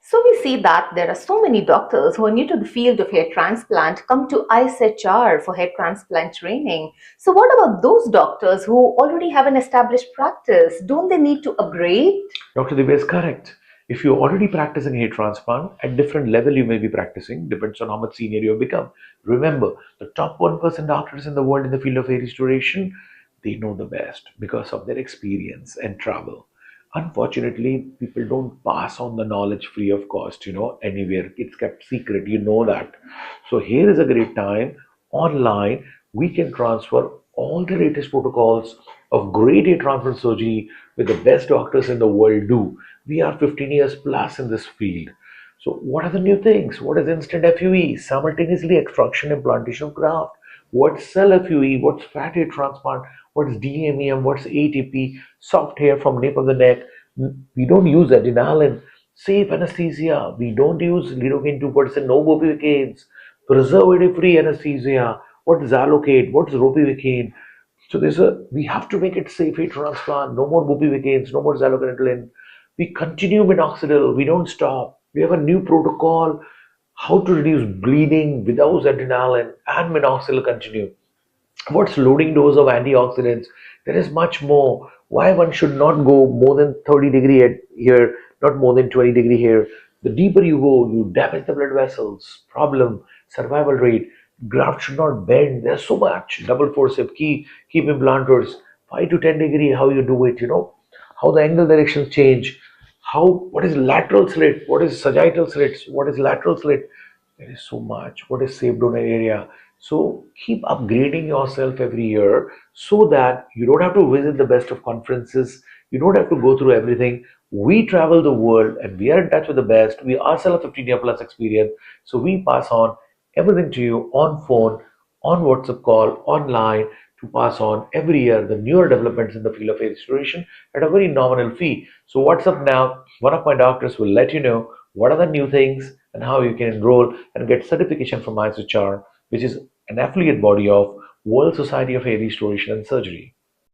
So we see that there are so many doctors who are new to the field of hair transplant come to ICHR for hair transplant training. So what about those doctors who already have an established practice? Don't they need to upgrade? Dr. Divya is correct. If you're already practicing hair transplant, at different level you may be practicing, depends on how much senior you have become. Remember, the top 1% doctors in the world in the field of hair restoration, they know the best because of their experience and travel. Unfortunately, people don't pass on the knowledge free of cost, anywhere. It's kept secret, you know that. So here is a great time. Online, we can transfer all the latest protocols of great hair transplant surgery with the best doctors in the world do. We are 15 years plus in this field. So what are the new things? What is instant FUE? Simultaneously extraction implantation of graft. What's cell FUE? What's fat hair transplant? What's DMEM? What's ATP? Soft hair from nape of the neck. We don't use adrenaline. Safe anesthesia. We don't use lidocaine 2%. No bupivacaines. Preservative-free anesthesia. What's Zalocate? What's ropivacaine? So we have to make it safe hair transplant. No more bupivacaines. No more Zalocate. We continue minoxidil. We don't stop. We have a new protocol how to reduce bleeding without adrenaline and minoxidil continue. What's loading dose of antioxidants? There is much more. Why one should not go more than 30 degree here, not more than 20 degree here. The deeper you go, you damage the blood vessels. Problem, survival rate. Graft should not bend. There's so much. Double forceps, keep implanters. 5 to 10 degree, how you do it, how the angle directions change. What is lateral slit? What is sagittal slits? What is lateral slit? There is so much. What is safe donor area? So keep upgrading yourself every year so that you don't have to visit the best of conferences. You don't have to go through everything. We travel the world and we are in touch with the best. We ourselves have 15 year plus experience. So we pass on everything to you on phone, on WhatsApp call, online to pass on every year the newer developments in the field of hair restoration at a very nominal fee. So what's up now? One of my doctors will let you know what are the new things and how you can enroll and get certification from ISHR, which is an affiliate body of World Society of Hair Restoration and Surgery.